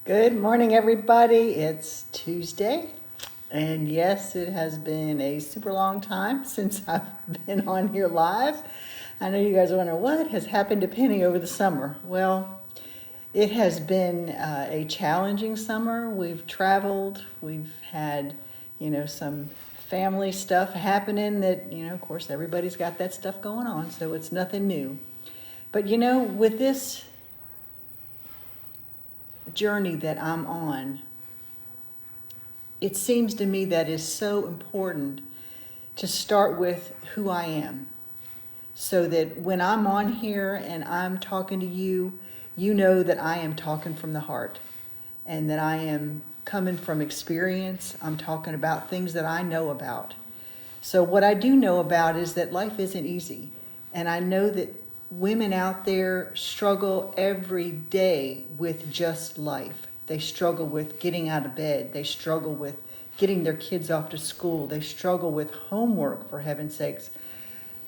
Good morning, everybody. It's Tuesday, and yes, it has been a super long time since I've been on here live. I know you guys are wondering what has happened to Penny over the summer. Well, it has been a challenging summer. We've traveled, we've had, some family stuff happening that, of course, everybody's got that stuff going on, so it's nothing new. But, with this journey that I'm on, it seems to me that is so important to start with who I am, so that when I'm on here and I'm talking to you, you know that I am talking from the heart and that I am coming from experience. I'm talking about things that I know about. So what I do know about is that life isn't easy, and I know that women out there struggle every day with just life. They struggle with getting out of bed. They struggle with getting their kids off to school. They struggle with homework, for heaven's sakes.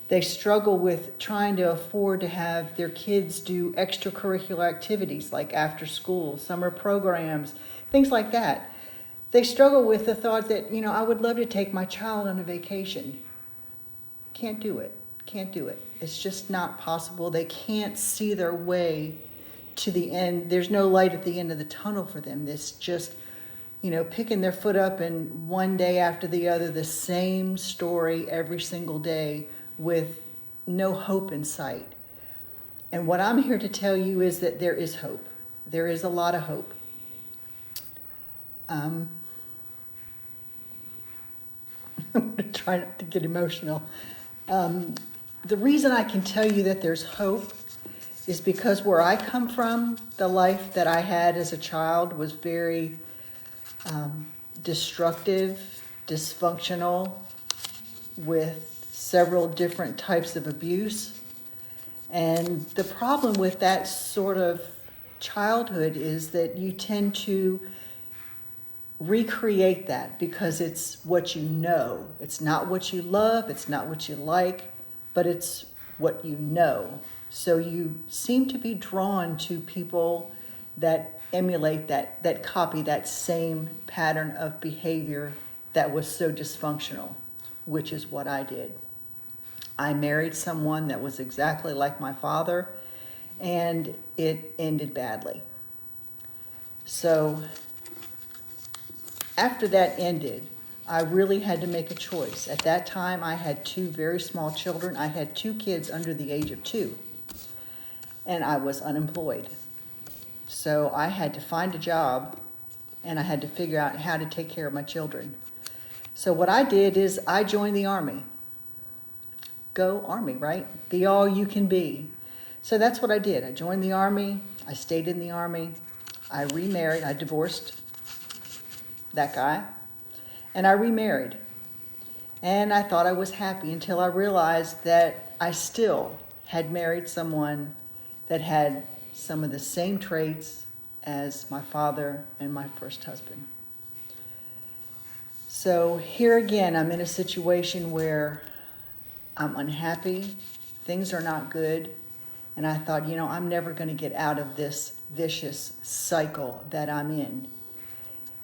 They struggle with trying to afford to have their kids do extracurricular activities like after school, summer programs, things like that. They struggle with the thought that, I would love to take my child on a vacation. Can't do it. Can't do it. It's just not possible. They can't see their way to the end. There's no light at the end of the tunnel for them. It's just, picking their foot up and one day after the other, the same story every single day with no hope in sight. And what I'm here to tell you is that there is hope. There is a lot of hope. I'm going to try not to get emotional. The reason I can tell you that there's hope is because where I come from, the life that I had as a child was very destructive, dysfunctional, with several different types of abuse. And the problem with that sort of childhood is that you tend to recreate that because it's what you know. It's not what you love, it's not what you like, but it's what you know. So you seem to be drawn to people that emulate that copy that same pattern of behavior that was so dysfunctional, which is what I did. I married someone that was exactly like my father, and it ended badly. So after that ended, I really had to make a choice. At that time, I had two very small children. I had two kids under the age of 2, and I was unemployed. So I had to find a job, and I had to figure out how to take care of my children. So what I did is I joined the Army. Go Army, right? Be all you can be. So that's what I did. I joined the Army. I stayed in the Army. I remarried. I divorced that guy. And I remarried. And I thought I was happy until I realized that I still had married someone that had some of the same traits as my father and my first husband. So here again, I'm in a situation where I'm unhappy, things are not good, and I thought, I'm never going to get out of this vicious cycle that I'm in.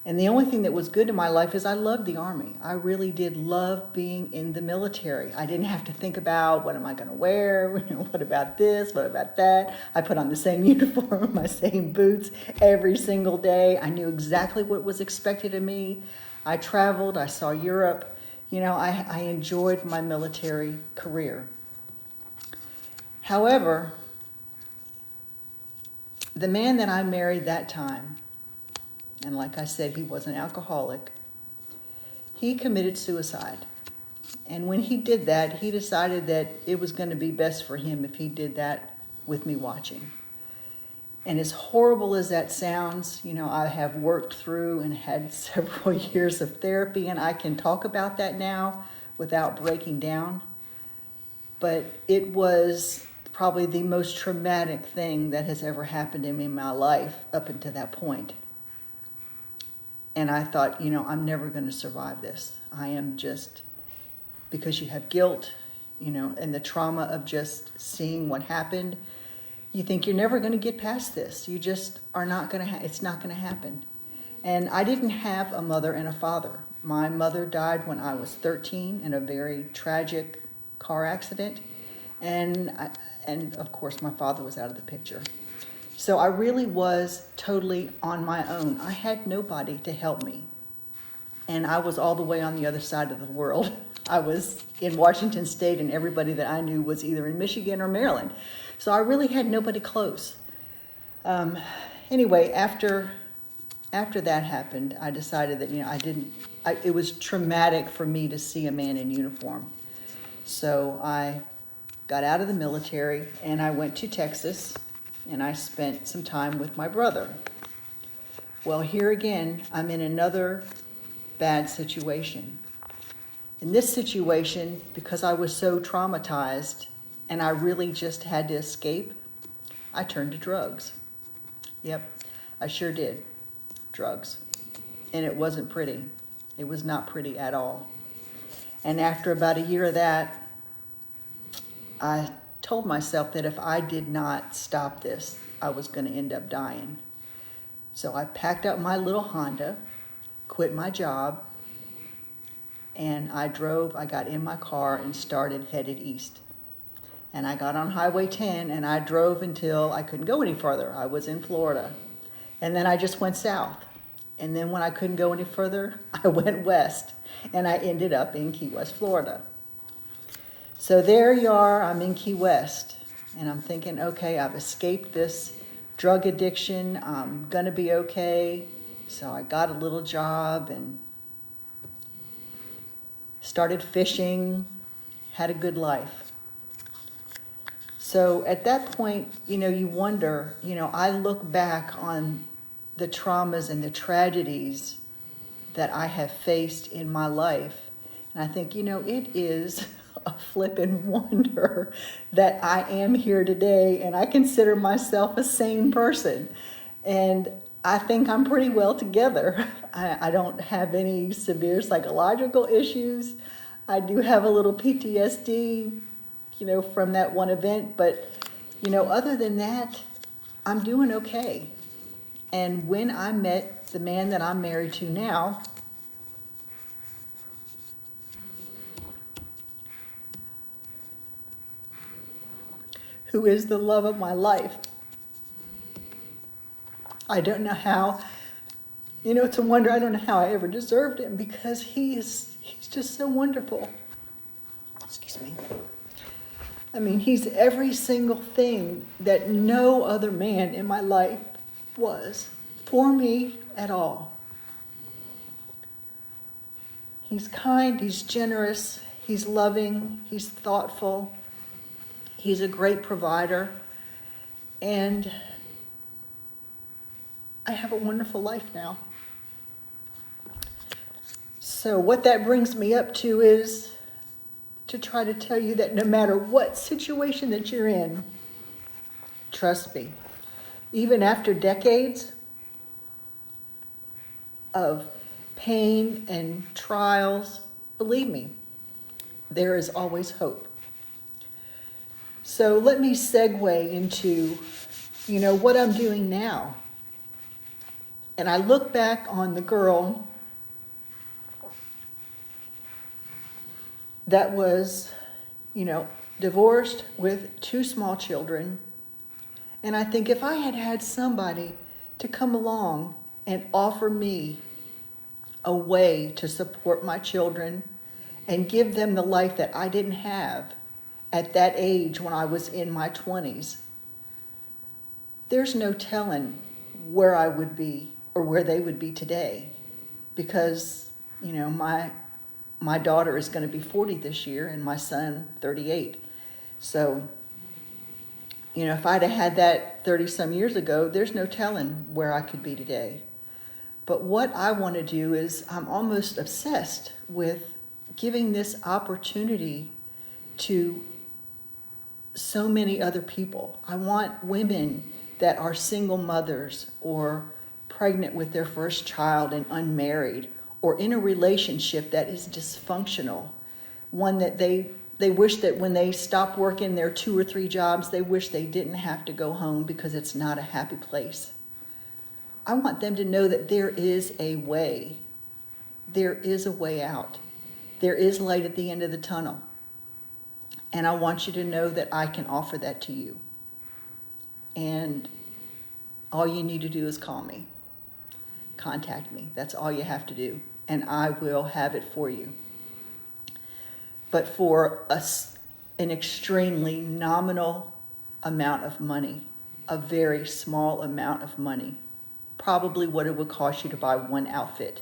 And the only thing that was good in my life is I loved the Army. I really did love being in the military. I didn't have to think about what am I going to wear, what about this, what about that. I put on the same uniform, my same boots every single day. I knew exactly what was expected of me. I traveled, I saw Europe. I enjoyed my military career. However, the man that I married that time, and like I said, he was an alcoholic, he committed suicide. And when he did that, he decided that it was going to be best for him if he did that with me watching. And as horrible as that sounds, I have worked through and had several years of therapy, and I can talk about that now without breaking down. But it was probably the most traumatic thing that has ever happened to me in my life up until that point. And I thought, I'm never going to survive this. I am just, because you have guilt, and the trauma of just seeing what happened, you think you're never going to get past this. You just are not going to, it's not going to happen. And I didn't have a mother and a father. My mother died when I was 13 in a very tragic car accident. And of course, my father was out of the picture. So I really was totally on my own. I had nobody to help me. And I was all the way on the other side of the world. I was in Washington State, and everybody that I knew was either in Michigan or Maryland. So I really had nobody close. Anyway, after that happened, I decided that, it was traumatic for me to see a man in uniform. So I got out of the military and I went to Texas and I spent some time with my brother. Well, here again, I'm in another bad situation. In this situation, because I was so traumatized and I really just had to escape, I turned to drugs. Yep, I sure did. Drugs. And it wasn't pretty. It was not pretty at all. And after about a year of that, I told myself that if I did not stop this, I was going to end up dying. So I packed up my little Honda, quit my job, and I got in my car and headed east. And I got on Highway 10 and I drove until I couldn't go any further. I was in Florida. And then I just went south. And then when I couldn't go any further, I went west. And I ended up in Key West, Florida. So there you are, I'm in Key West. And I'm thinking, okay, I've escaped this drug addiction. I'm going to be okay. So I got a little job and started fishing, had a good life. So at that point, you wonder, I look back on the traumas and the tragedies that I have faced in my life. And I think, it is a flippin' wonder that I am here today and I consider myself a sane person. And I think I'm pretty well together. I don't have any severe psychological issues. I do have a little PTSD, from that one event. But, other than that, I'm doing okay. And when I met the man that I'm married to now, who is the love of my life, I don't know how, it's a wonder. I don't know how I ever deserved him because he's just so wonderful. Excuse me. I mean, he's every single thing that no other man in my life was for me at all. He's kind, he's generous, he's loving, he's thoughtful, he's a great provider, and I have a wonderful life now. So what that brings me up to is to try to tell you that no matter what situation that you're in, trust me, even after decades of pain and trials, believe me, there is always hope. So let me segue into, what I'm doing now. And I look back on the girl that was, divorced with 2 small children. And I think if I had had somebody to come along and offer me a way to support my children and give them the life that I didn't have at that age when I was in my 20s, there's no telling where I would be or where they would be today. Because, my daughter is going to be 40 this year and my son 38. So, if I'd have had that 30 some years ago, there's no telling where I could be today. But what I want to do is I'm almost obsessed with giving this opportunity to so many other people. I want women that are single mothers or pregnant with their first child and unmarried, or in a relationship that is dysfunctional, one that they They wish that when they stop working their 2 or 3 jobs, they wish they didn't have to go home because it's not a happy place. I want them to know that there is a way. There is a way out. There is light at the end of the tunnel. And I want you to know that I can offer that to you. And all you need to do is call me. Contact me. That's all you have to do. And I will have it for you. But for an extremely nominal amount of money, a very small amount of money, probably what it would cost you to buy one outfit.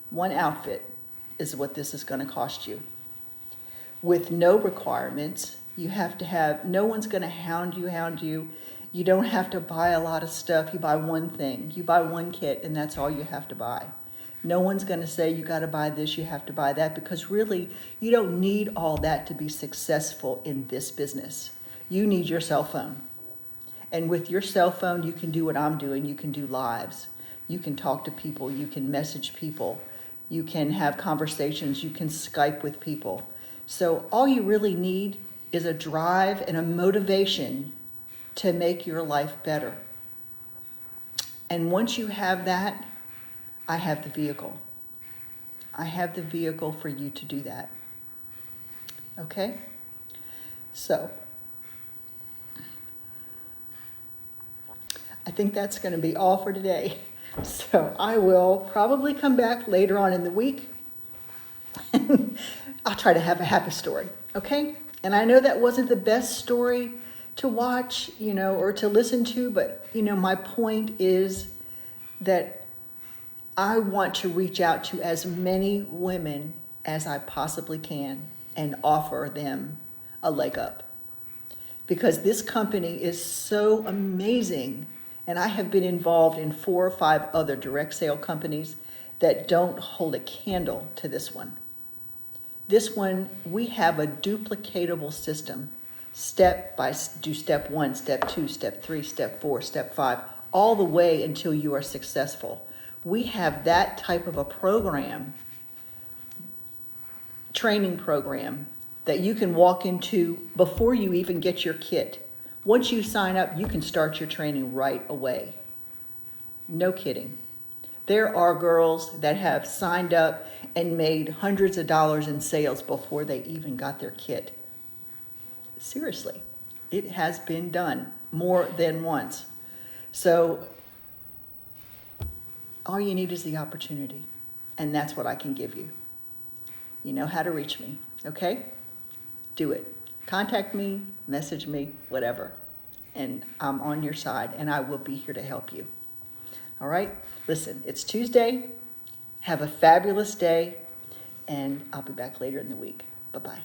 One outfit is what this is going to cost you. With no requirements, you have to have, no one's going to hound you. You don't have to buy a lot of stuff. You buy one thing. You buy one kit, and that's all you have to buy. No one's going to say you got to buy this, you have to buy that, because really, you don't need all that to be successful in this business. You need your cell phone. And with your cell phone, you can do what I'm doing. You can do lives. You can talk to people. You can message people. You can have conversations. You can Skype with people. So all you really need is a drive and a motivation to make your life better. And once you have that, I have the vehicle. I have the vehicle for you to do that. Okay? So, I think that's going to be all for today. So, I will probably come back later on in the week. I'll try to have a happy story. Okay? And I know that wasn't the best story to watch, or to listen to, but, my point is that I want to reach out to as many women as I possibly can and offer them a leg up. Because this company is so amazing, and I have been involved in 4 or 5 other direct sale companies that don't hold a candle to this one. This one, we have a duplicatable system. Do step 1, step 2, step 3, step 4, step 5, all the way until you are successful. We have that type of a training program, that you can walk into before you even get your kit. Once you sign up, you can start your training right away. No kidding. There are girls that have signed up and made hundreds of dollars in sales before they even got their kit. Seriously, it has been done more than once. So all you need is the opportunity, and that's what I can give you. You know how to reach me, okay? Do it. Contact me, message me, whatever. And I'm on your side, and I will be here to help you. All right? Listen, it's Tuesday. Have a fabulous day, and I'll be back later in the week. Bye-bye.